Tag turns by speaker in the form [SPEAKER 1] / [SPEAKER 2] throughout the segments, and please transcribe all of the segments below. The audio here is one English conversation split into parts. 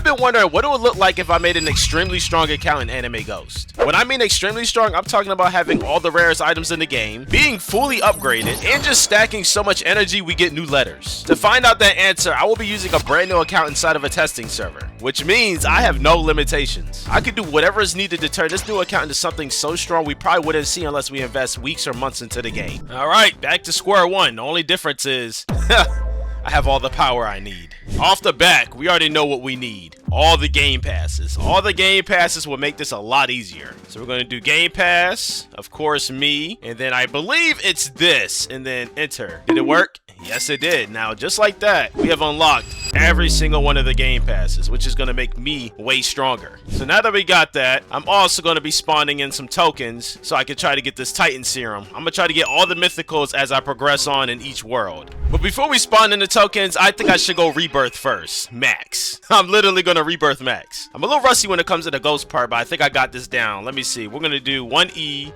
[SPEAKER 1] I've been wondering what it would look like if I made an extremely strong account in Anime Ghost. When I mean extremely strong, I'm talking about having all the rarest items in the game, being fully upgraded, and just stacking so much energy we get new letters. To find out that answer, I will be using a brand new account inside of a testing server, which means I have no limitations. I could do whatever is needed to turn this new account into something so strong we probably wouldn't see unless we invest weeks or months into the game. Alright, back to square one. The only difference is, I have all the power I need. Off the back, we already know what we need. All the game passes. All the game passes will make this a lot easier. So we're going to do game pass, of course me, and then I believe it's this, and then enter. Did it work? Yes, it did. Now, just like that, we have unlocked every single one of the game passes, which is going to make me way stronger. So now that we got that, I'm also going to be spawning in some tokens so I can try to get this Titan Serum. I'm going to try to get all the mythicals as I progress on in each world. But before we spawn in the tokens, I think I should go rebirth first. Max. I'm literally going to rebirth Max. I'm a little rusty when it comes to the ghost part, but I think I got this down. Let me see. We're going to do 1E.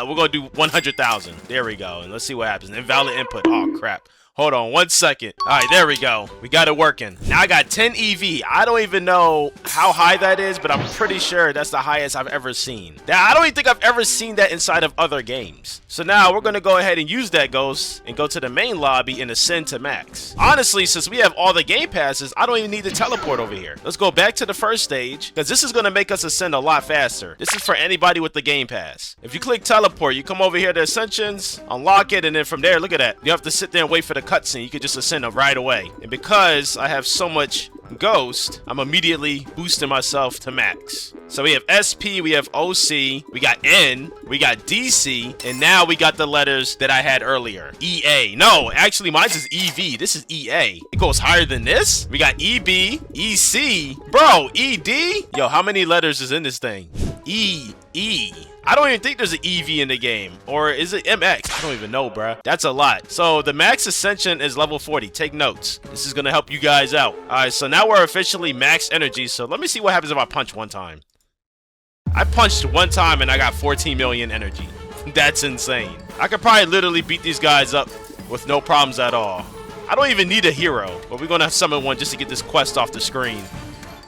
[SPEAKER 1] We're going to do 100,000. There we go. And let's see what happens. Invalid input. Oh, crap. Hold on 1 second. All right, there we go. We got it working. Now I got 10 EV. I don't even know how high that is, but I'm pretty sure that's the highest I've ever seen. Now, I don't even think I've ever seen that inside of other games. So now we're going to go ahead and use that ghost and go to the main lobby and ascend to max. Honestly, since we have all the game passes, I don't even need to teleport over here. Let's go back to the first stage because this is going to make us ascend a lot faster. This is for anybody with the game pass. If you click teleport, you come over here to ascensions, unlock it, and then from there, look at that. You have to sit there and wait for the cutscene. You could just ascend them right away. And because I have so much ghost, I'm immediately boosting myself to max. So we have SP, we have OC, we got N, we got DC, and now we got the letters that I had earlier. EA. No, actually mine is EV. This is EA. It goes higher than this. We got EB, EC. Bro, ED? Yo, how many letters is in this thing? E. I don't even think there's an EV in the game. Or is it MX? I don't even know, bruh. That's a lot. So the max ascension is level 40. Take notes. This is going to help you guys out. Alright, so now we're officially max energy. So let me see what happens if I punch one time. I punched one time and I got 14 million energy. That's insane. I could probably literally beat these guys up with no problems at all. I don't even need a hero. But we're going to summon one just to get this quest off the screen.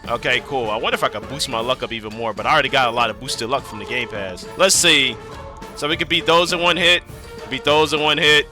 [SPEAKER 1] Okay, cool. I wonder if I could boost my luck up even more, but I already got a lot of boosted luck from the game pass. Let's see. So we can beat those in one hit, beat those in one hit,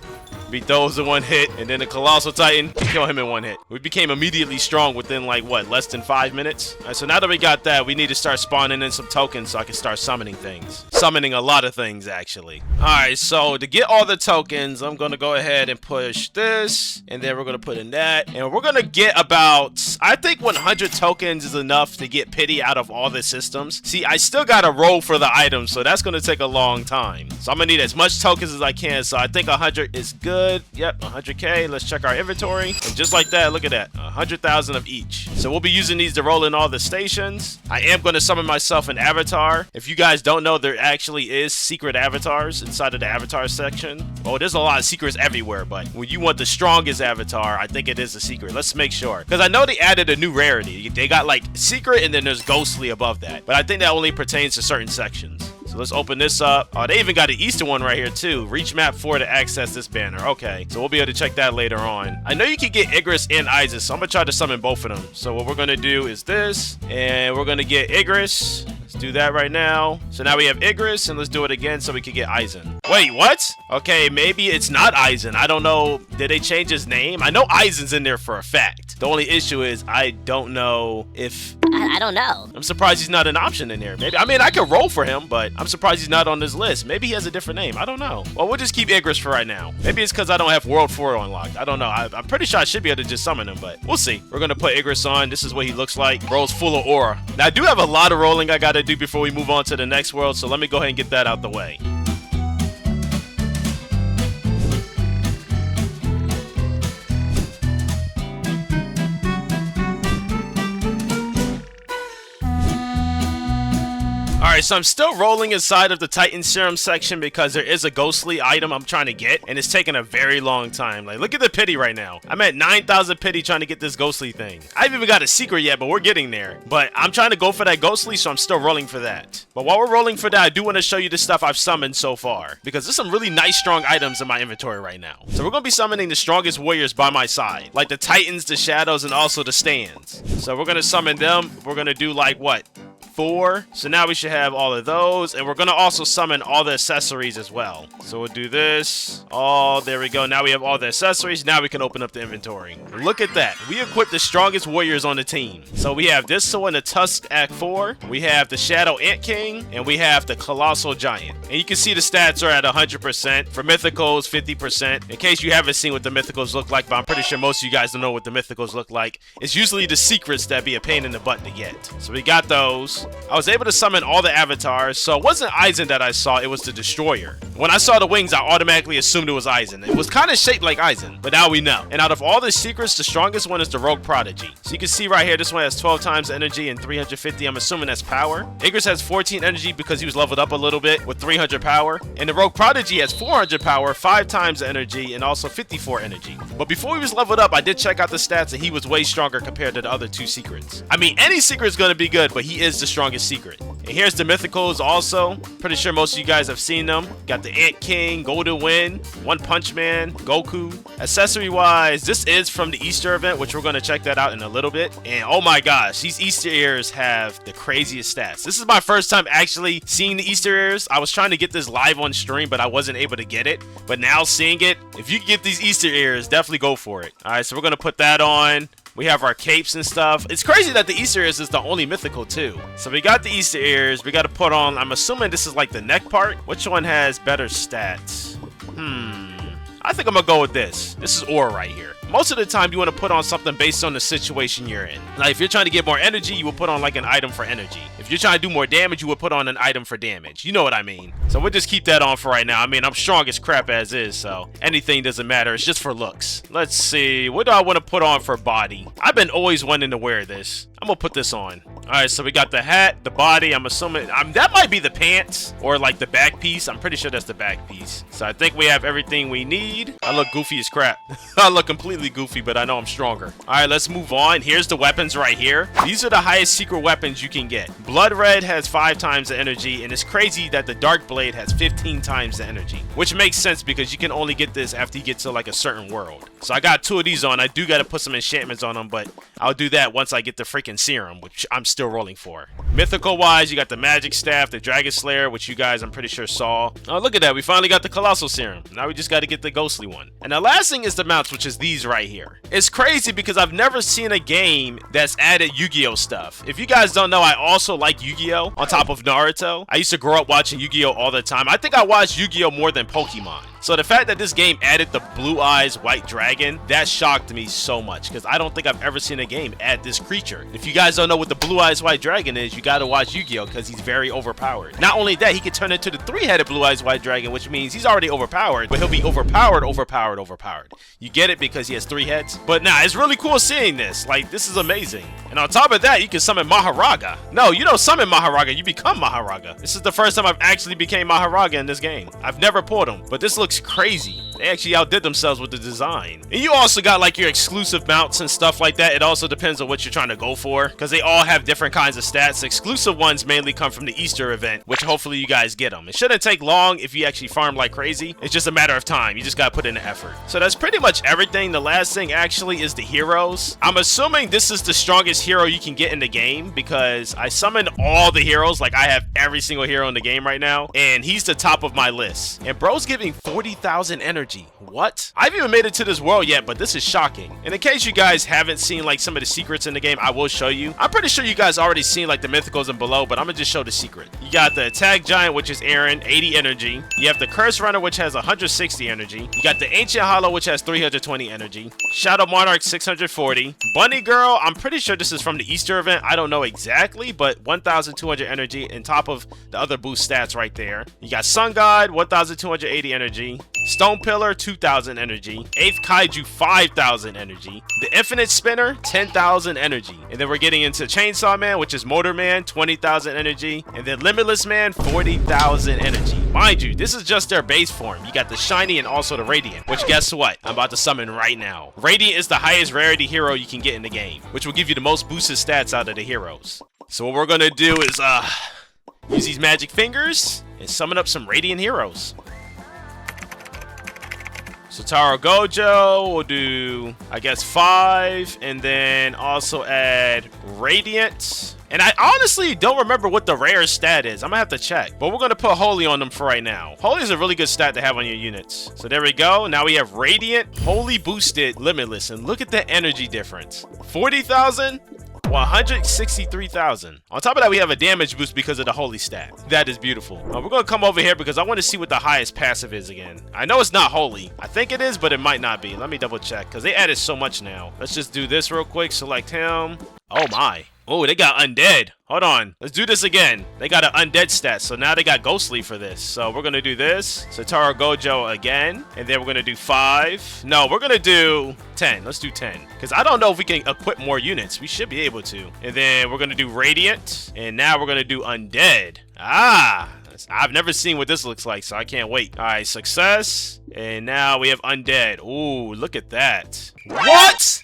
[SPEAKER 1] beat those in one hit, and then the Colossal Titan, kill him in one hit. We became immediately strong within like, what, less than 5 minutes? All right, so now that we got that, we need to start spawning in some tokens so I can start summoning things. Summoning a lot of things, actually. All right, so to get all the tokens, I'm going to go ahead and push this, and then we're going to put in that, and we're going to get about, I think 100 tokens is enough to get pity out of all the systems. See, I still got to roll for the items, so that's going to take a long time. So I'm going to need as much tokens as I can, so I think 100 is good. Yep, 100k. Let's check our inventory. And just like that, look at that. 100,000 of each. So we'll be using these to roll in all the stations. I am going to summon myself an avatar. If you guys don't know, there actually is secret avatars inside of the avatar section. Oh, there's a lot of secrets everywhere, but when you want the strongest avatar, I think it is a secret. Let's make sure. Because I know they added a new rarity. They got like secret and then there's ghostly above that. But I think that only pertains to certain sections. So let's open this up. Oh, they even got an Easter one right here too. Reach map 4 to access this banner. Okay, so we'll be able to check that later on. I know you can get Igris and Isis, so I'm gonna try to summon both of them. So what we're gonna do is this, and we're gonna get Igris. Let's do that right now. So now we have Igris, and let's do it again so we can get Eisen. Wait, what? Okay, maybe it's not Eisen. I don't know. Did they change his name? I know Eisen's in there for a fact. The only issue is I don't know if...
[SPEAKER 2] I don't know.
[SPEAKER 1] I'm surprised he's not an option in there. Maybe, I mean, I could roll for him, but I'm surprised he's not on this list. Maybe he has a different name. I don't know. Well, we'll just keep Igris for right now. Maybe it's because I don't have World 4 unlocked. I don't know. I'm pretty sure I should be able to just summon him, but we'll see. We're going to put Igris on. This is what he looks like. Bro's full of aura. Now, I do have a lot of rolling I got to do before we move on to the next world, so let me go ahead and get that out the way. Alright, so I'm still rolling inside of the Titan Serum section because there is a ghostly item I'm trying to get, and it's taking a very long time. Like, look at the pity right now. I'm at 9,000 pity trying to get this ghostly thing. I haven't even got a secret yet, but we're getting there. But I'm trying to go for that ghostly, so I'm still rolling for that. But while we're rolling for that, I do want to show you the stuff I've summoned so far, because there's some really nice, strong items in my inventory right now. So we're going to be summoning the strongest warriors by my side, like the Titans, the Shadows, and also the Stands. So we're going to summon them. We're going to do like, what? 4. So now we should have all of those, and we're gonna also summon all the accessories as well. So we'll do this. Oh, there we go. Now we have all the accessories. Now we can open up the inventory. Look at that. We equipped the strongest warriors on the team. So we have this one, the Tusk Act 4. We have the Shadow Ant King, and we have the Colossal Giant. And you can see the stats are at 100%. For mythicals, 50%. In case you haven't seen what the mythicals look like, but I'm pretty sure most of you guys don't know what the mythicals look like. It's usually the secrets that be a pain in the butt to get. So we got those. I was able to summon all the avatars, so it wasn't Aizen that I saw, it was the Destroyer. When I saw the wings, I automatically assumed it was Aizen. It was kind of shaped like Aizen, but now we know. And out of all the secrets, the strongest one is the Rogue Prodigy. So you can see right here, this one has 12 times energy and 350, I'm assuming that's power. Igris has 14 energy because he was leveled up a little bit with 300 power. And the Rogue Prodigy has 400 power, 5 times energy, and also 54 energy. But before he was leveled up, I did check out the stats and he was way stronger compared to the other 2 secrets. I mean, any secret is going to be good, but he is the strongest secret. And here's the mythicals also. Pretty sure most of you guys have seen them. Got the Ant King, Golden Wind, One Punch Man, Goku. Accessory wise, this is from the Easter event, which we're going to check that out in a little bit. And oh my gosh, these Easter ears have the craziest stats. This is my first time actually seeing the Easter ears. I was trying to get this live on stream, but I wasn't able to get it. But now seeing it, if you can get these Easter ears, definitely go for it. All right, so we're going to put that on. We have our capes and stuff. It's crazy that the Easter ears is the only mythical too. So we got the Easter ears. We got to put on, I'm assuming this is like the neck part. Which one has better stats? I think I'm gonna go with this. This is ore right here. Most of the time you want to put on something based on the situation you're in. Like if you're trying to get more energy, you will put on like an item for energy. If you're trying to do more damage, you would put on an item for damage. You know what I mean? So we'll just keep that on for right now. I mean, I'm strong as crap as is, so anything doesn't matter. It's just for looks. Let's see. What do I want to put on for body? I've been always wanting to wear this. I'm gonna put this on. All right, so we got the hat, the body. I'm assuming that might be the pants or like the back piece. I'm pretty sure that's the back piece. So I think we have everything we need. I look goofy as crap. I look completely goofy, but I know I'm stronger. All right, let's move on. Here's the weapons right here. These are the highest secret weapons you can get. Blood Red has 5 times the energy, and it's crazy that the Dark Blade has 15 times the energy, which makes sense because you can only get this after you get to like a certain world. So I got 2 of these on. I do got to put some enchantments on them, but I'll do that once I get the freaking serum, which I'm still rolling for. Mythical wise, you got the Magic Staff, the Dragon Slayer, which you guys I'm pretty sure saw. Oh, look at that. We finally got the Colossal Serum. Now we just got to get the Ghostly one. And the last thing is the mounts, which is these right here. It's crazy because I've never seen a game that's added Yu-Gi-Oh stuff. If you guys don't know, I also like Yu-Gi-Oh on top of Naruto. I used to grow up watching Yu-Gi-Oh all the time. I think I watched Yu-Gi-Oh more than Pokemon. So the fact that this game added the Blue Eyes White Dragon, that shocked me so much because I don't think I've ever seen a game add this creature. If you guys don't know what the Blue Eyes White Dragon is, you gotta watch Yu-Gi-Oh because he's very overpowered. Not only that, he can turn into the 3-headed Blue Eyes White Dragon, which means he's already overpowered, but he'll be overpowered. You get it because he has 3 heads? But nah, it's really cool seeing this. Like, this is amazing. And on top of that, you can summon Maharaga. No, you don't summon Maharaga, you become Maharaga. This is the first time I've actually became Maharaga in this game. I've never pulled him, but this looks crazy. They actually outdid themselves with the design. And you also got like your exclusive mounts and stuff like that. It also depends on what you're trying to go for because they all have different kinds of stats. Exclusive ones mainly come from the Easter event, which hopefully you guys get them. It shouldn't take long if you actually farm like crazy. It's just a matter of time. You just gotta put in the effort. So that's pretty much everything. The last thing actually is the heroes. I'm assuming this is the strongest hero you can get in the game because I summoned all the heroes. Like I have every single hero in the game right now, and he's the top of my list. And bro's giving 40,000 energy. What? I haven't even made it to this world yet, but this is shocking. And in case you guys haven't seen like some of the secrets in the game, I will show you. I'm pretty sure you guys already seen like the mythicals and below, but I'm gonna just show the secret. You got the Attack Giant, which is Aaron, 80 energy. You have the Curse Runner, which has 160 energy. You got the Ancient Hollow, which has 320 energy. Shadow Monarch, 640. Bunny Girl, I'm pretty sure this is from the Easter event. I don't know exactly, but 1,200 energy on top of the other boost stats right there. You got Sun God, 1,280 energy. Stone Pillar, Killer, 2,000 energy. 8th Kaiju, 5,000 energy. The Infinite Spinner, 10,000 energy. And then we're getting into Chainsaw Man, which is Motor Man, 20,000 energy. And then Limitless Man, 40,000 energy. Mind you, this is just their base form. You got the Shiny and also the Radiant, which guess what? I'm about to summon right now. Radiant is the highest rarity hero you can get in the game, which will give you the most boosted stats out of the heroes. So what we're gonna do is use these magic fingers and summon up some Radiant heroes. So Taro Gojo, we'll do, I guess, 5, and then also add Radiant. And I honestly don't remember what the rare stat is. I'm gonna have to check. But we're gonna put Holy on them for right now. Holy is a really good stat to have on your units. So there we go. Now we have Radiant, Holy boosted, Limitless. And look at the energy difference. 40,000. 163,000. On top of that, we have a damage boost because of the Holy stat. That is beautiful. We're going to come over here because I want to see what the highest passive is again. I know it's not Holy. I think it is, but it might not be. Let me double check because they added so much now. Let's just do this real quick. Select him. Oh my. Oh, they got Undead. Hold on. Let's do this again. They got an Undead stat, so now they got Ghostly for this. So we're going to do this. So Taro Gojo again. And then we're going to do 5. No, we're going to do 10. Let's do 10. Because I don't know if we can equip more units. We should be able to. And then we're going to do Radiant. And now we're going to do Undead. Ah, I've never seen what this looks like, so I can't wait. All right, success. And now we have Undead. Ooh, look at that. What?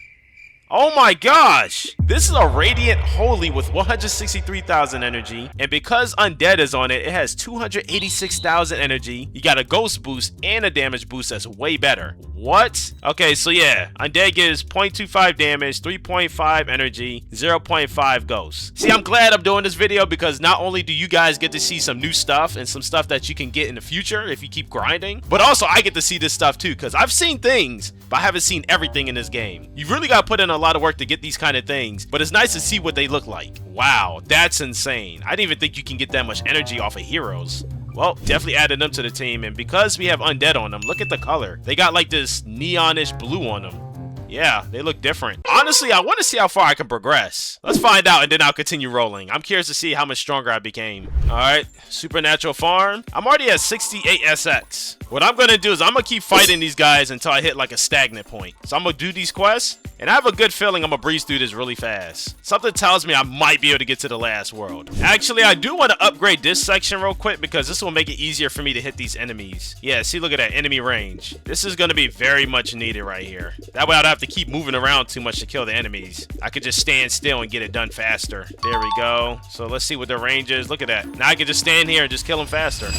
[SPEAKER 1] Oh my gosh! This is a Radiant Holy with 163,000 energy, and because Undead is on it, it has 286,000 energy. You got a Ghost boost and a damage boost that's way better. What? Okay, so yeah, Undead gives 0.25 damage, 3.5 energy, 0.5 Ghost. See, I'm glad I'm doing this video because not only do you guys get to see some new stuff and some stuff that you can get in the future if you keep grinding, but also I get to see this stuff too because I've seen things, but I haven't seen everything in this game. You really got to put in a lot of work to get these kind of things, but it's nice to see what they look like. Wow, that's insane. I didn't even think you can get that much energy off of heroes. Well, definitely added them to the team, and because we have Undead on them, look at the color. They got like this neonish blue on them. Yeah, they look different. Honestly, I want to see how far I can progress. Let's find out, and then I'll continue rolling. I'm curious to see how much stronger I became. All right, Supernatural Farm. I'm already at 68 SX. What I'm going to do is I'm going to keep fighting these guys until I hit like a stagnant point. So I'm going to do these quests, and I have a good feeling I'm going to breeze through this really fast. Something tells me I might be able to get to the last world. Actually, I do want to upgrade this section real quick because this will make it easier for me to hit these enemies. Yeah, see, look at that enemy range. This is going to be very much needed right here. That way I don't have to keep moving around too much to kill the enemies. I could just stand still and get it done faster. There we go. So let's see what the range is. Look at that. Now I can just stand here and just kill them faster.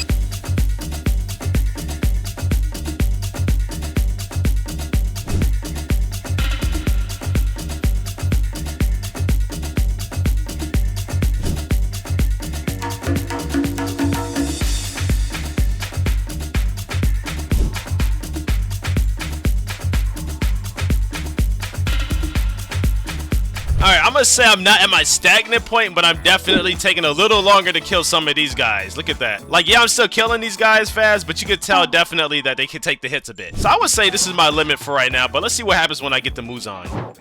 [SPEAKER 1] Alright, I'm gonna say I'm not at my stagnant point, but I'm definitely taking a little longer to kill some of these guys. Look at that. Like, yeah, I'm still killing these guys fast, but you can tell definitely that they can take the hits a bit. So I would say this is my limit for right now, but let's see what happens when I get the Muzan.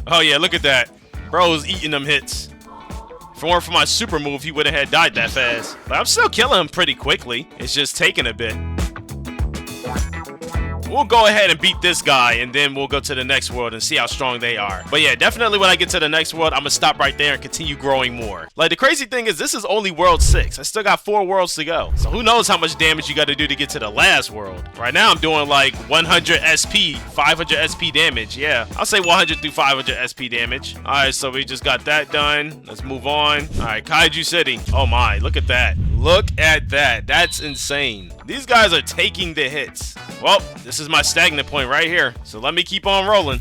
[SPEAKER 1] Oh yeah, look at that. Bro's eating them hits. If it weren't for my super move, he would have had died that fast. But I'm still killing him pretty quickly. It's just taking a bit. We'll go ahead and beat this guy, and then we'll go to the next world and see how strong they are. But yeah, definitely when I get to the next world, I'm gonna stop right there and continue growing more. Like, the crazy thing is, this is only world 6. I still got 4 worlds to go. So who knows how much damage you got to do to get to the last world. Right now, I'm doing like 100 SP, 500 SP damage. Yeah, I'll say 100 through 500 SP damage. All right, so we just got that done. Let's move on. All right, Kaiju City. Oh my, look at that. Look at that. That's insane. These guys are taking the hits. Well, this is my stagnant point right here. So let me keep on rolling.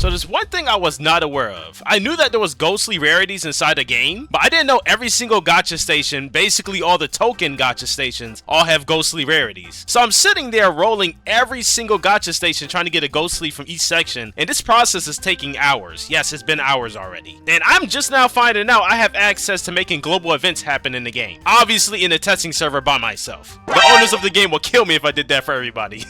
[SPEAKER 1] So there's one thing I was not aware of. I knew that there was ghostly rarities inside the game, but I didn't know every single gacha station, basically all the token gacha stations, all have ghostly rarities. So I'm sitting there rolling every single gacha station trying to get a ghostly from each section, and this process is taking hours. Yes, it's been hours already. And I'm just now finding out I have access to making global events happen in the game. Obviously in the testing server by myself. The owners of the game will kill me if I did that for everybody.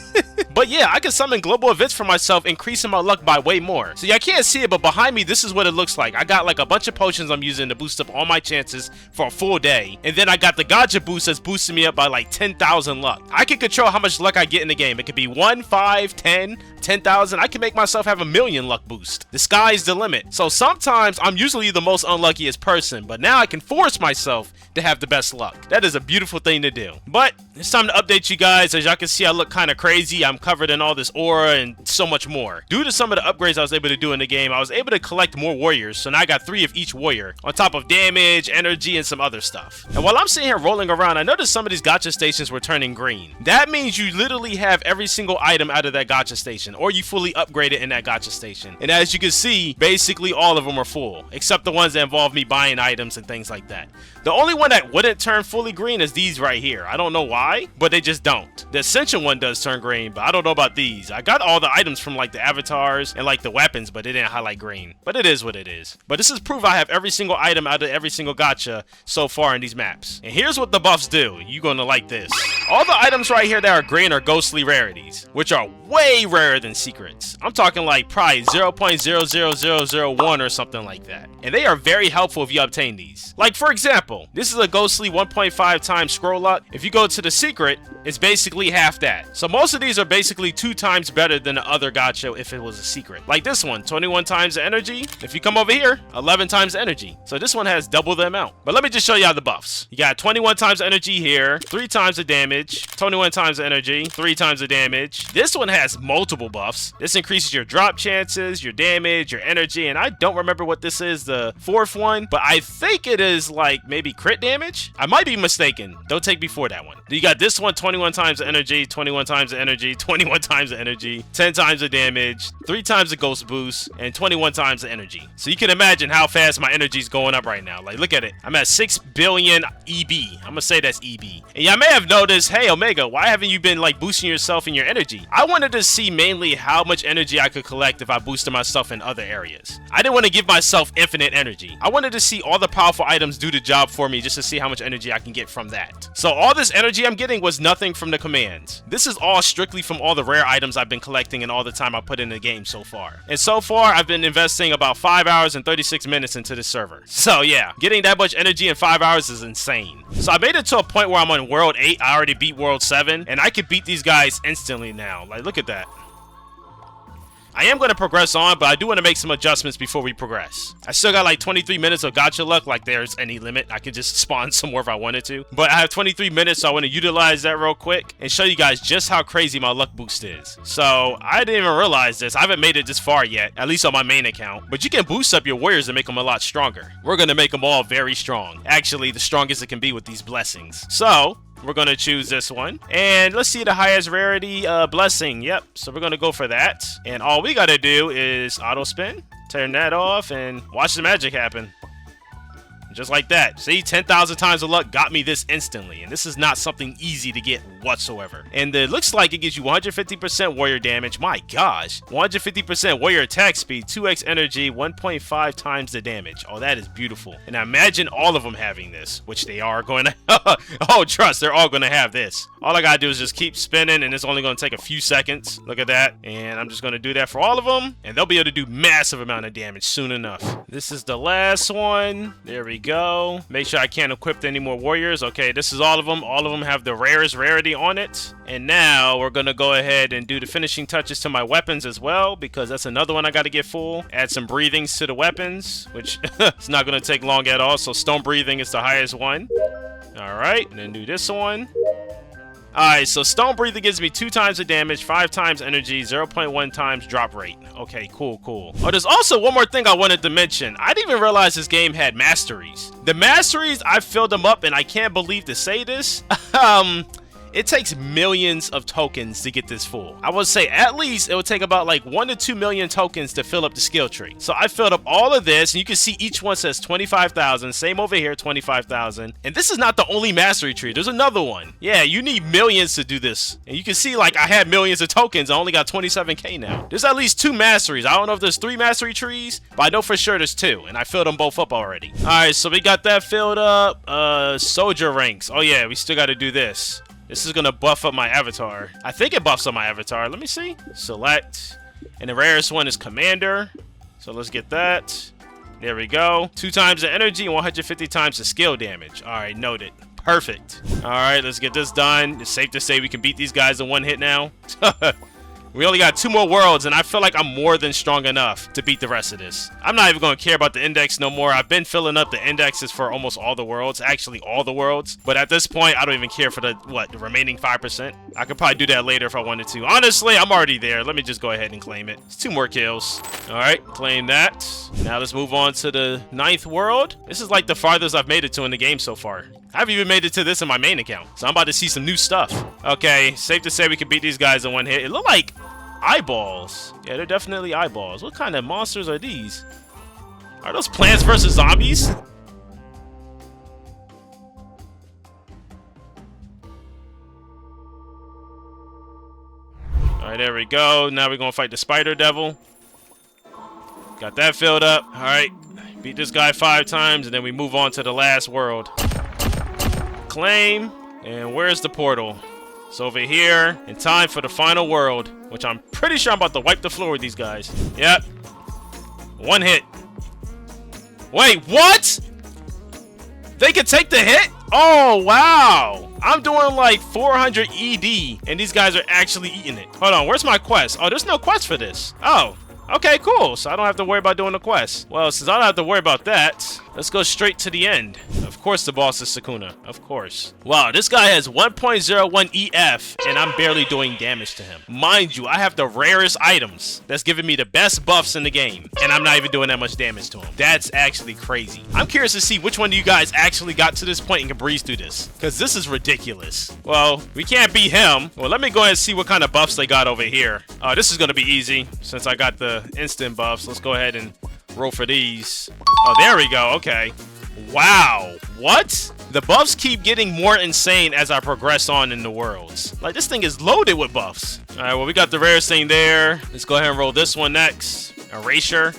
[SPEAKER 1] But yeah, I can summon global events for myself, increasing my luck by way more. So yeah, I can't see it, but behind me, this is what it looks like. I got like a bunch of potions I'm using to boost up all my chances for a full day. And then I got the gacha boost that's boosting me up by like 10,000 luck. I can control how much luck I get in the game. It could be 1, 5, 10, 10,000. I can make myself have a million luck boost. The sky's the limit. So sometimes I'm usually the most unluckiest person, but now I can force myself to have the best luck. That is a beautiful thing to do. But it's time to update you guys. As y'all can see, I look kind of crazy. I'm covered in all this aura and so much more. Due to some of the upgrades I was able to do in the game, I was able to collect more warriors. So now I got 3 of each warrior, on top of damage, energy, and some other stuff. And while I'm sitting here rolling around, I noticed some of these gacha stations were turning green. That means you literally have every single item out of that gacha station, or you fully upgrade it in that gacha station. And as you can see, basically all of them are full, except the ones that involve me buying items and things like that. The only one that wouldn't turn fully green is these right here. I don't know why, but they just don't. The Ascension one does turn green, but I don't know about these. I got all the items from like the avatars and like the weapons, but it didn't highlight green. But it is what it is. But this is proof I have every single item out of every single gacha so far in these maps. And here's what the buffs do. You're gonna like this. All the items right here that are green are ghostly rarities, which are way rarer than secrets. I'm talking like probably 0.00001 or something like that. And they are very helpful if you obtain these. Like for example, this is a ghostly 1.5 times scroll luck. If you go to the secret, it's basically half that. So most of these are basically 2 times better than the other gacha if it was a secret. Like this one, 21 times the energy. If you come over here, 11 times the energy. So this one has double the amount. But let me just show you all the buffs. You got 21 times the energy here, 3 times the damage, 21 times the energy, 3 times the damage. This one has multiple buffs. This increases your drop chances, your damage, your energy, and I don't remember what this is, the 4th one, but I think it is like maybe crit damage. I might be mistaken. Don't take me for that one. You got this one, 21 times the energy, 21 times the energy, 21 times the energy, 10 times the damage, 3 times the ghost boost, and 21 times the energy. So you can imagine how fast my energy is going up right now. Like, look at it. I'm at 6 billion EB. I'm gonna say that's EB. And y'all may have noticed, hey, Omega, why haven't you been like boosting yourself in your energy? I wanted to see mainly how much energy I could collect if I boosted myself in other areas. I didn't want to give myself infinite energy. I wanted to see all the powerful items do the job for me just to see how much energy I can get from that. So all this energy I'm getting was nothing from the commands. This is all strictly from all the rare items I've been collecting and all the time I put in the game so far. And so far, I've been investing about 5 hours and 36 minutes into this server. So yeah, getting that much energy in 5 hours is insane. So I made it to a point where I'm on World 8. I already beat World 7, and I could beat these guys instantly now. Like, look at that. I am going to progress on, but I do want to make some adjustments before we progress. I still got like 23 minutes of gacha luck, like there's any limit. I could just spawn somewhere if I wanted to. But I have 23 minutes, so I want to utilize that real quick and show you guys just how crazy my luck boost is. So I didn't even realize this. I haven't made it this far yet, at least on my main account. But you can boost up your warriors and make them a lot stronger. We're going to make them all very strong. Actually, the strongest it can be with these blessings. So we're going to choose this one. And let's see the highest rarity blessing. Yep. So we're going to go for that. And all we got to do is auto spin. Turn that off and watch the magic happen. Just like that. See, 10,000 times of luck got me this instantly. And this is not something easy to get whatsoever. And it looks like it gives you 150% warrior damage. My gosh. 150% warrior attack speed, 2x energy, 1.5 times the damage. Oh, that is beautiful. And now imagine all of them having this, which they are going to. Oh, trust, they're all going to have this. All I got to do is just keep spinning, and it's only going to take a few seconds. Look at that. And I'm just going to do that for all of them. And they'll be able to do massive amount of damage soon enough. This is the last one. There we go. Make sure I can't equip any more warriors. Okay, this is all of them. All of them have the rarest rarity on it. And now we're gonna go ahead and do the finishing touches to my weapons as well, because that's another one I got to get full. Add some breathings to the weapons, which it's not gonna take long at all. So stone breathing is the highest one. All right, and then do this one. Alright, so stone breathing gives me 2 times the damage, 5 times energy, 0.1 times drop rate. Okay, cool. Oh, there's also one more thing I wanted to mention. I didn't even realize this game had masteries. The masteries, I filled them up, and I can't believe to say this. it takes millions of tokens to get this full. I would say at least it would take about like 1 to 2 million tokens to fill up the skill tree. So I filled up all of this, and you can see each one says 25,000. Same over here, 25,000. And this is not the only mastery tree. There's another one. Yeah, you need millions to do this. And you can see like I had millions of tokens. I only got 27k now. There's at least 2 masteries. I don't know if there's 3 mastery trees, but I know for sure there's 2, and I filled them both up already. All right, so we got that filled up. Soldier ranks. Oh yeah, we still got to do this. This is gonna buff up my avatar. I think it buffs up my avatar. Let me see. Select. And the rarest one is Commander. So let's get that. There we go. 2 times the energy and 150 times the skill damage. All right, noted. Perfect. All right, let's get this done. It's safe to say we can beat these guys in 1 hit now. We only got 2 more worlds, and I feel like I'm more than strong enough to beat the rest of this. I'm not even going to care about the index no more. I've been filling up the indexes for almost all the worlds. Actually, all the worlds. But at this point, I don't even care for the remaining 5%. I could probably do that later if I wanted to. Honestly, I'm already there. Let me just go ahead and claim it. It's 2 more kills. All right, claim that. Now let's move on to the 9th world. This is like the farthest I've made it to in the game so far. I haven't even made it to this in my main account. So I'm about to see some new stuff. Okay, safe to say we can beat these guys in 1 hit. It looked like eyeballs. Yeah, they're definitely eyeballs. What kind of monsters are these? Are those Plants vs. Zombies? Alright, there we go. Now we're gonna fight the Spider Devil. Got that filled up. Alright. Beat this guy 5 times, and then we move on to the last world. Claim. And where's the portal? It's over here. In time for the final world, which I'm pretty sure I'm about to wipe the floor with these guys. Yep. 1 hit. Wait, what? They can take the hit? Oh, wow. I'm doing like 400 ED, and these guys are actually eating it. Hold on, where's my quest? Oh, there's no quest for this. Oh. Okay, cool. So I don't have to worry about doing the quest. Well, since I don't have to worry about that, let's go straight to the end. Of course the boss is Sukuna. Of course. Wow, this guy has 1.01 EF, and I'm barely doing damage to him. Mind you, I have the rarest items that's giving me the best buffs in the game, and I'm not even doing that much damage to him. That's actually crazy. I'm curious to see which one of you guys actually got to this point and can breeze through this, because this is ridiculous. Well, we can't beat him. Well, let me go ahead and see what kind of buffs they got over here. This is going to be easy, since I got the instant buffs. Let's go ahead and roll for these. Oh, there we go. Okay. Wow. What? The buffs keep getting more insane as I progress on in the worlds. Like, this thing is loaded with buffs. All right, well, we got the rarest thing there. Let's go ahead and roll this one next. Erasure.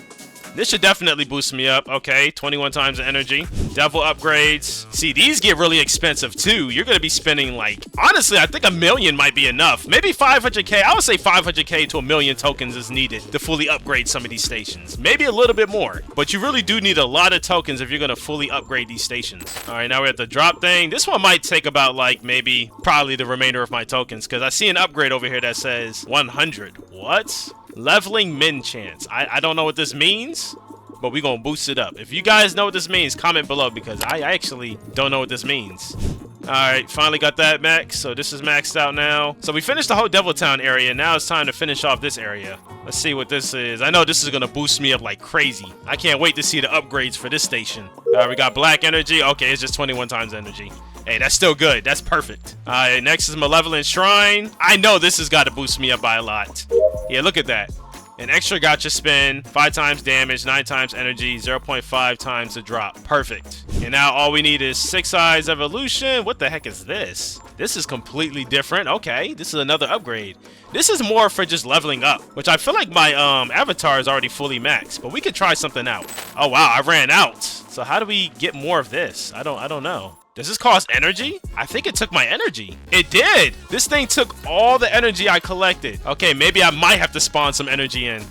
[SPEAKER 1] This should definitely boost me up. Okay, 21 times the energy. Devil upgrades. See, these get really expensive too. You're going to be spending like, honestly, I think 1 million might be enough. Maybe 500k. I would say 500k to 1 million tokens is needed to fully upgrade some of these stations. Maybe a little bit more. But you really do need a lot of tokens if you're going to fully upgrade these stations. All right, now we're at the drop thing. This one might take about like maybe probably the remainder of my tokens, because I see an upgrade over here that says 100. What? Leveling min chance. I don't know what this means, but we're gonna boost it up. If you guys know what this means, comment below, because I actually don't know what this means. Alright, finally got that max. So this is maxed out now. So we finished the whole Devil Town area. Now it's time to finish off this area. Let's see what this is. I know this is gonna boost me up like crazy. I can't wait to see the upgrades for this station. Alright, we got black energy. Okay, it's just 21 times energy. Hey, that's still good. That's perfect. Alright, next is Malevolent Shrine. I know this has got to boost me up by a lot. Yeah, look at that. An extra gotcha spin, 5 times damage, 9 times energy, 0.5 times the drop. Perfect. And now all we need is 6 Eyes Evolution. What the heck is this? This is completely different. Okay, this is another upgrade. This is more for just leveling up, which I feel like my avatar is already fully maxed, but we could try something out. Oh wow, I ran out. So how do we get more of this? I don't know. Does this cost energy? I think it took my energy. It did! This thing took all the energy I collected. Okay, maybe I might have to spawn some energy in.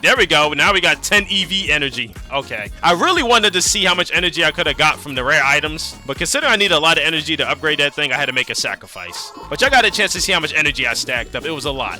[SPEAKER 1] There we go. Now we got 10 EV energy. Okay. I really wanted to see how much energy I could have got from the rare items, but considering I need a lot of energy to upgrade that thing, I had to make a sacrifice. But y'all got a chance to see how much energy I stacked up. It was a lot.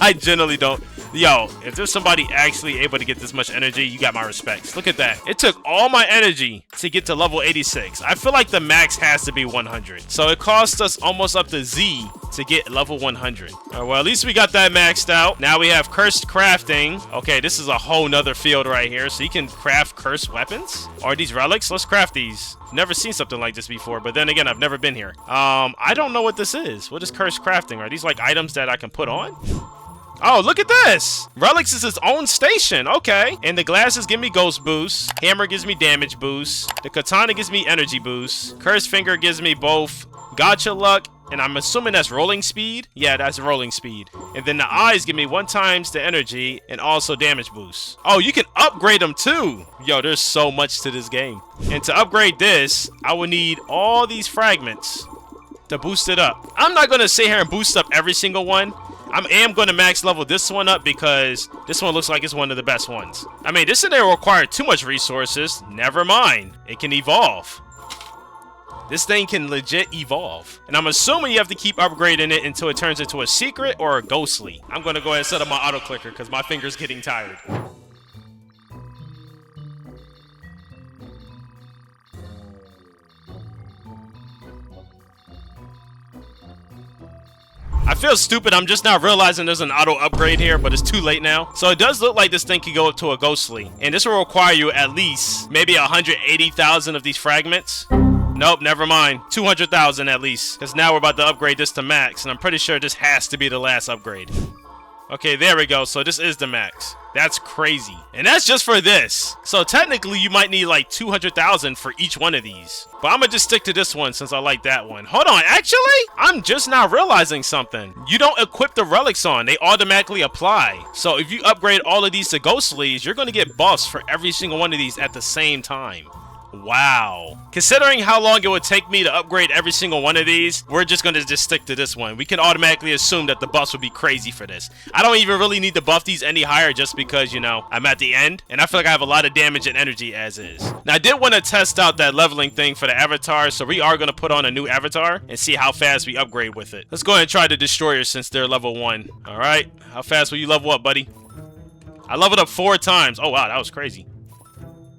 [SPEAKER 1] I generally don't Yo, if there's somebody actually able to get this much energy, you got my respects. Look at that. It took all my energy to get to level 86. I feel like the max has to be 100. So it cost us almost up to Z to get level 100. All right, well, at least we got that maxed out. Now we have cursed crafting. Okay, this is a whole nother field right here. So you can craft cursed weapons. Are these relics? Let's craft these. Never seen something like this before, but then again, I've never been here. I don't know what this is. What is cursed crafting? Are these like items that I can put on? Oh, look at this! Relics is its own station, okay. And the glasses give me ghost boost. Hammer gives me damage boost. The katana gives me energy boost. Cursed finger gives me both gotcha luck, and I'm assuming that's rolling speed. Yeah, that's rolling speed. And then the eyes give me 1 times the energy and also damage boost. Oh, you can upgrade them too. Yo, there's so much to this game. And to upgrade this, I will need all these fragments to boost it up. I'm not gonna sit here and boost up every single one. I am going to max level this one up because this one looks like it's one of the best ones. I mean, this didn't require too much resources. Never mind. It can evolve. This thing can legit evolve. And I'm assuming you have to keep upgrading it until it turns into a secret or a ghostly. I'm going to go ahead and set up my auto clicker because my finger's getting tired. I feel stupid. I'm just now realizing there's an auto upgrade here, but it's too late now. So it does look like this thing can go up to a ghostly. And this will require you at least maybe 180,000 of these fragments. Nope, never mind. 200,000 at least. Because now we're about to upgrade this to max. And I'm pretty sure this has to be the last upgrade. Okay, there we go. So this is the max. That's crazy. And that's just for this. So technically, you might need like 200,000 for each one of these. But I'm gonna just stick to this one since I like that one. Hold on, actually, I'm just now realizing something. You don't equip the relics on. They automatically apply. So if you upgrade all of these to ghostlies, you're gonna get buffs for every single one of these at the same time. Wow. Considering how long it would take me to upgrade every single one of these, we're just going to just stick to this one. We can automatically assume that the buffs would be crazy for this. I don't even really need to buff these any higher just because, you know, I'm at the end. And I feel like I have a lot of damage and energy as is. Now, I did want to test out that leveling thing for the avatar. So we are going to put on a new avatar and see how fast we upgrade with it. Let's go ahead and try the destroyer since they're level 1. All right. How fast will you level up, buddy? I leveled up 4 times. Oh, wow. That was crazy.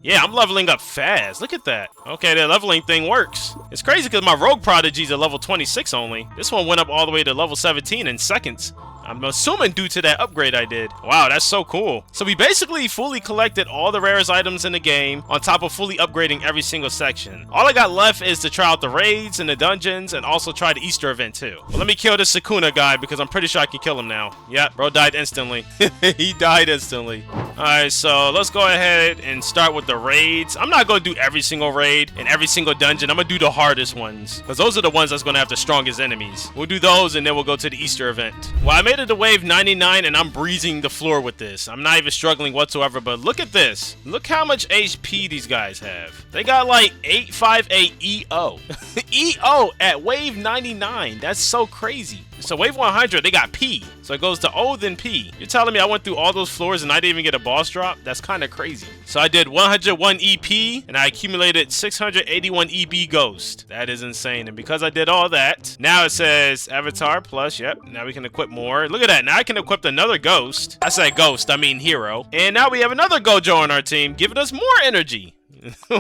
[SPEAKER 1] Yeah, I'm leveling up fast. Look at that. Okay, the leveling thing works. It's crazy because my rogue prodigies are level 26 only. This one went up all the way to level 17 in seconds. I'm assuming due to that upgrade I did. Wow, that's so cool. So we basically fully collected all the rarest items in the game on top of fully upgrading every single section. All I got left is to try out the raids and the dungeons and also try the Easter event too. Well, let me kill this Sakuna guy because I'm pretty sure I can kill him now. Yep, bro died instantly. He died instantly. Alright, so let's go ahead and start with the raids. I'm not going to do every single raid and every single dungeon. I'm going to do the hardest ones because those are the ones that's going to have the strongest enemies. We'll do those and then we'll go to the Easter event. Well, I made it to wave 99 and I'm breezing the floor with this. I'm not even struggling whatsoever, but look at this. Look how much HP these guys have. They got like 858 EO. EO at wave 99. That's so crazy. So wave 100, they got P. So it goes to O, then P. You're telling me I went through all those floors and I didn't even get a boss drop? That's kind of crazy. So I did 101 EP and I accumulated 681 EB Ghost. That is insane. And because I did all that, now it says Avatar Plus. Yep, now we can equip more. Look at that. Now I can equip another Ghost. I said Ghost, I mean Hero. And now we have another Gojo on our team, giving us more energy.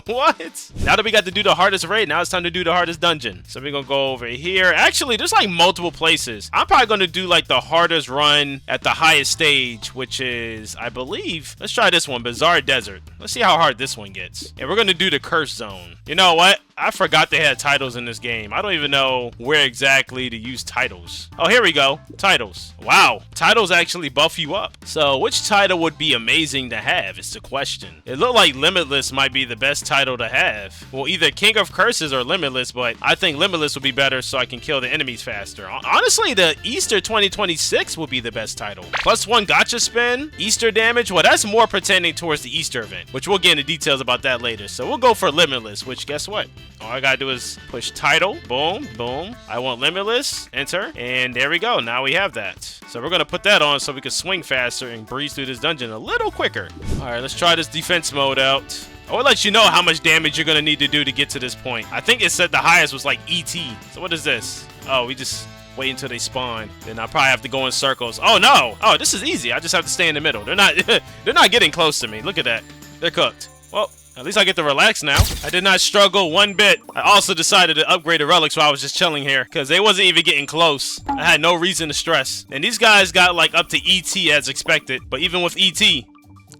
[SPEAKER 1] What? Now that we got to do the hardest raid, now it's time to do the hardest dungeon. So we're gonna go over here. Actually, there's like multiple places. I'm probably gonna do like the hardest run at the highest stage, which is, I believe, let's try this one, Bizarre Desert. Let's see how hard this one gets. And we're gonna do the Curse Zone. You know what? I forgot they had titles in this game. I don't even know where exactly to use titles. Oh, here we go. Titles. Wow. Titles actually buff you up. So which title would be amazing to have is the question. It looked like Limitless might be the best title to have. Well, either King of Curses or Limitless, but I think Limitless would be better so I can kill the enemies faster. Honestly, the Easter 2026 would be the best title. +1 gotcha spin, Easter damage. Well, that's more pertaining towards the Easter event, which we'll get into details about that later. So we'll go for Limitless, which guess what? All I gotta do is push title, boom, boom. I want Limitless, enter, and there we go. Now we have that. So we're gonna put that on so we can swing faster and breeze through this dungeon a little quicker. All right, let's try this defense mode out. I will let you know how much damage you're gonna need to do to get to this point. I think it said the highest was like ET. So what is this? Oh, we just wait until they spawn. Then I'll probably have to go in circles. Oh no! Oh, this is easy. I just have to stay in the middle. They're not they're not getting close to me. Look at that. They're cooked. Well, at least I get to relax now. I did not struggle one bit. I also decided to upgrade the relics while I was just chilling here, because they wasn't even getting close. I had no reason to stress. And these guys got like up to ET as expected, but even with ET,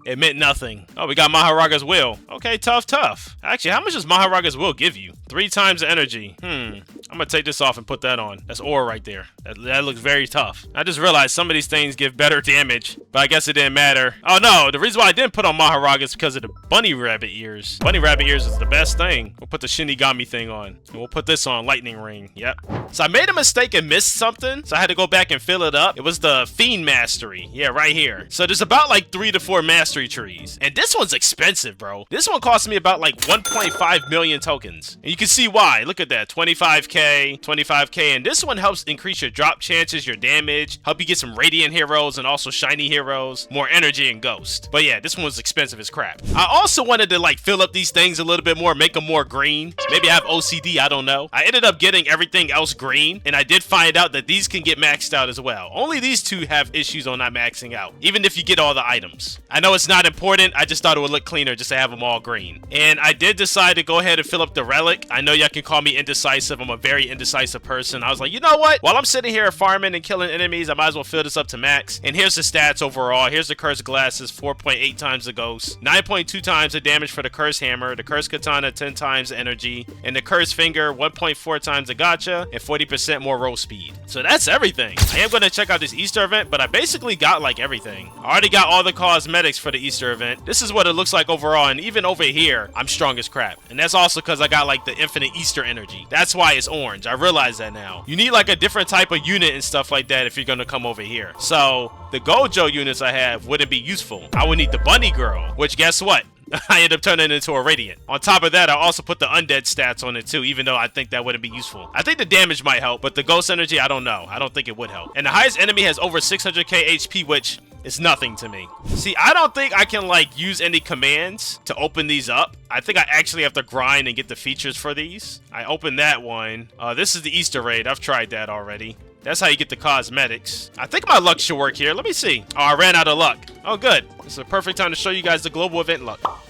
[SPEAKER 1] it meant nothing. Oh, we got Maharaga's Will. Okay, tough. Actually, how much does Maharaga's Will give you? 3 times the energy. I'm gonna take this off and put that on. That's ore right there. That looks very tough. I just realized some of these things give better damage, but I guess it didn't matter. Oh no, the reason why I didn't put on Maharaga is because of the bunny rabbit ears. Bunny rabbit ears is the best thing. We'll put the Shinigami thing on. And we'll put this on, lightning ring. Yep. So I made a mistake and missed something, so I had to go back and fill it up. It was the Fiend Mastery. Yeah, right here. So there's about like 3 to 4 mastery trees. And this one's expensive, bro. This one cost me about like 1.5 million tokens. And you can see why. Look at that. 25k, 25k. And this one helps increase your drop chances, your damage, help you get some radiant heroes and also shiny heroes, more energy and ghost. But yeah, this one was expensive as crap. I also wanted to like fill up these things a little bit more, make them more green. Maybe I have OCD, I don't know. I ended up getting everything else green, and I did find out that these can get maxed out as well. Only these two have issues on not maxing out, even if you get all the items. I know it's not important, I just thought it would look cleaner just to have them all green. And I did decide to go ahead and fill up the relic. I know y'all can call me indecisive. I'm a very indecisive person. I was like, you know what? While I'm sitting here farming and killing enemies, I might as well fill this up to max. And here's the stats overall. Here's the cursed glasses, 4.8 times the ghost, 9.2 times the damage for the cursed hammer, the cursed katana, 10 times the energy, and the cursed finger, 1.4 times the gacha, and 40% more roll speed. So that's everything. I am going to check out this Easter event, but I basically got like everything. I already got all the cosmetics for the Easter event. This is what it looks like overall, and even over here, I'm strong as crap. And that's also because I got like the infinite Easter energy. That's why it's orange. I realize that now. You need like a different type of unit and stuff like that if you're going to come over here. So the Gojo units I have wouldn't be useful. I would need the bunny girl, which guess what? I end up turning it into a radiant. On top of that, I also put the undead stats on it too, even though I think that wouldn't be useful. I think the damage might help, but the ghost energy, I don't know. I don't think it would help. And the highest enemy has over 600k HP, which is nothing to me. See, I don't think I can like use any commands to open these up. I think I actually have to grind and get the features for these. I opened that one. This is the Easter raid. I've tried that already. That's how you get the cosmetics. I think my luck should work here. Let me see. Oh, I ran out of luck. Oh, good. This is a perfect time to show you guys the global event luck.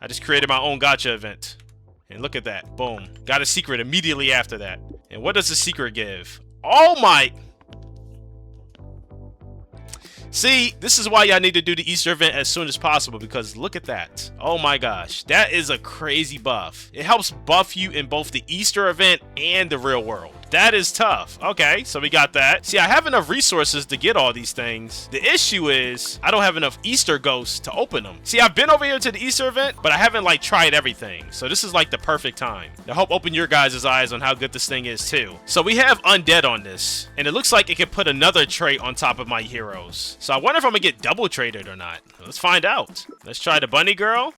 [SPEAKER 1] I just created my own gacha event. And look at that. Boom. Got a secret immediately after that. And what does the secret give? Oh my... See, this is why y'all need to do the Easter event as soon as possible, because look at that. Oh my gosh, that is a crazy buff. It helps buff you in both the Easter event and the real world. That is tough. Okay, so we got that. See, I have enough resources to get all these things. The issue is I don't have enough Easter ghosts to open them. See, I've been over here to the Easter event, but I haven't like tried everything. So this is like the perfect time. I hope open your guys' eyes on how good this thing is too. So we have undead on this, and it looks like it can put another trait on top of my heroes. So I wonder if I'm gonna get double traded or not. Let's find out. Let's try the bunny girl.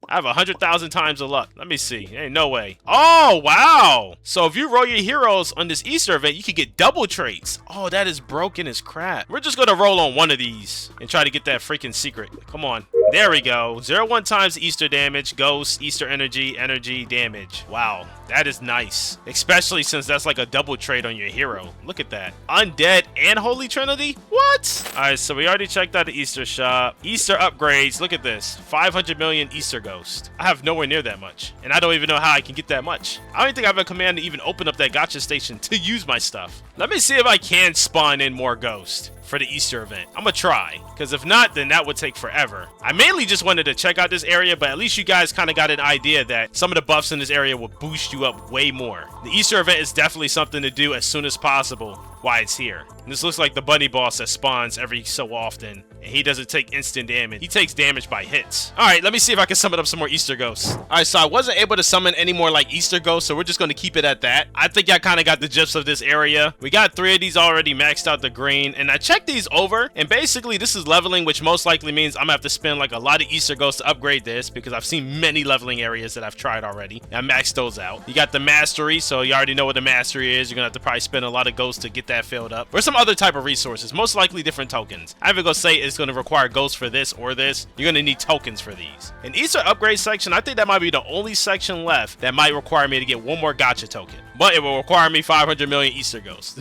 [SPEAKER 1] I have 100,000 times the luck. Let me see. Ain't no way. Oh, wow. So if you roll your heroes on this Easter event, you can get double traits. Oh, that is broken as crap. We're just going to roll on one of these and try to get that freaking secret. Come on. There we go. 0-1 times Easter damage, ghost, Easter energy, energy, damage. Wow. That is nice. Especially since that's like a double trait on your hero. Look at that. Undead and Holy Trinity? What? Alright, so we already checked out the Easter shop. Easter upgrades. Look at this. 500 million Easter ghost. I have nowhere near that much. And I don't even know how I can get that much. I don't even think I have a command to even open up that gacha station to use my stuff. Let me see if I can spawn in more ghosts for the Easter event. I'm gonna try, because if not, then that would take forever. I mainly just wanted to check out this area, but at least you guys kind of got an idea that some of the buffs in this area will boost you up way more. The Easter event is definitely something to do as soon as possible while it's here. And this looks like the bunny boss that spawns every so often, and he doesn't take instant damage. He takes damage by hits. All right, let me see if I can summon up some more Easter ghosts. All right, so I wasn't able to summon any more like Easter ghosts, so we're just going to keep it at that. I think I kind of got the gist of this area. We got 3 of these already maxed out the green, and I checked these over, and basically this is leveling, which most likely means I'm gonna have to spend like a lot of Easter ghosts to upgrade this, because I've seen many leveling areas that I've tried already. I maxed those out. You got the mastery, so you already know what the mastery is. You're gonna have to probably spend a lot of ghosts to get that filled up, or some other type of resources, most likely different tokens. I'm even gonna say it's it's going to require ghosts for this or this, you're going to need tokens for these. An Easter upgrade section, I think that might be the only section left that might require me to get one more gacha token. But it will require me 500 million Easter ghosts.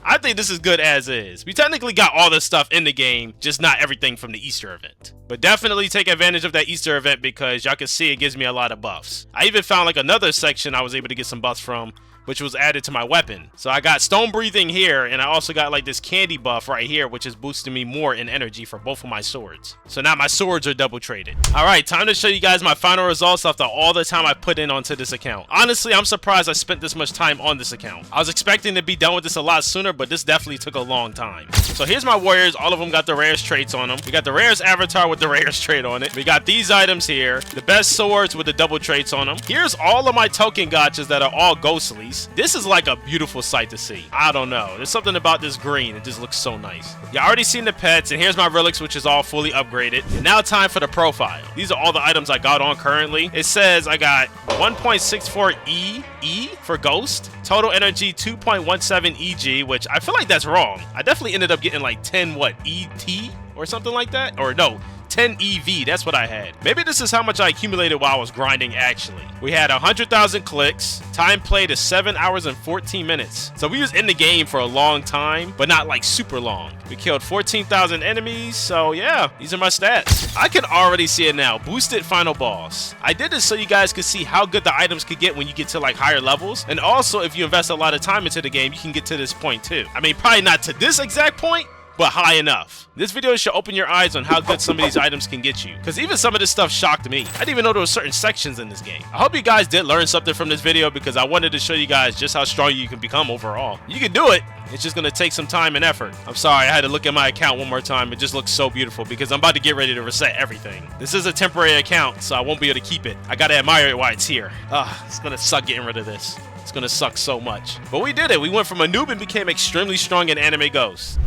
[SPEAKER 1] I think this is good as is. We technically got all this stuff in the game, just not everything from the Easter event. But definitely take advantage of that Easter event because y'all can see it gives me a lot of buffs. I even found like another section I was able to get some buffs from, which was added to my weapon. So I got stone breathing here, and I also got like this candy buff right here, which is boosting me more in energy for both of my swords. So now my swords are double traded. All right, time to show you guys my final results after all the time I put in onto this account. Honestly, I'm surprised I spent this much time on this account. I was expecting to be done with this a lot sooner, but this definitely took a long time. So here's my warriors. All of them got the rarest traits on them. We got the rarest avatar with the rarest trait on it. We got these items here, the best swords with the double traits on them. Here's all of my token gachas that are all ghostlies. This is like a beautiful sight to see. I don't know. There's something about this green. It just looks so nice. You already seen the pets, and here's my relics, which is all fully upgraded. And now time for the profile. These are all the items I got on currently. It says I got 1.64 E for Ghost. Total energy 2.17 EG, which I feel like that's wrong. I definitely ended up getting like 10 ET or something like that. Or no, 10 EV, that's what I had. Maybe this is how much I accumulated while I was grinding actually. We had 100,000 clicks. Time played is 7 hours and 14 minutes. So we was in the game for a long time, but not like super long. We killed 14,000 enemies, so yeah, these are my stats. I can already see it now. Boosted final boss. I did this so you guys could see how good the items could get when you get to like higher levels. And also if you invest a lot of time into the game, you can get to this point too. I mean, probably not to this exact point, but high enough. This video should open your eyes on how good some of these items can get you, because even some of this stuff shocked me. I didn't even know there were certain sections in this game. I hope you guys did learn something from this video because I wanted to show you guys just how strong you can become overall. You can do it. It's just going to take some time and effort. I'm sorry, I had to look at my account one more time. It just looks so beautiful because I'm about to get ready to reset everything. This is a temporary account, so I won't be able to keep it. I got to admire it while it's here. It's going to suck getting rid of this. It's going to suck so much. But we did it. We went from a noob and became extremely strong in Anime Ghost.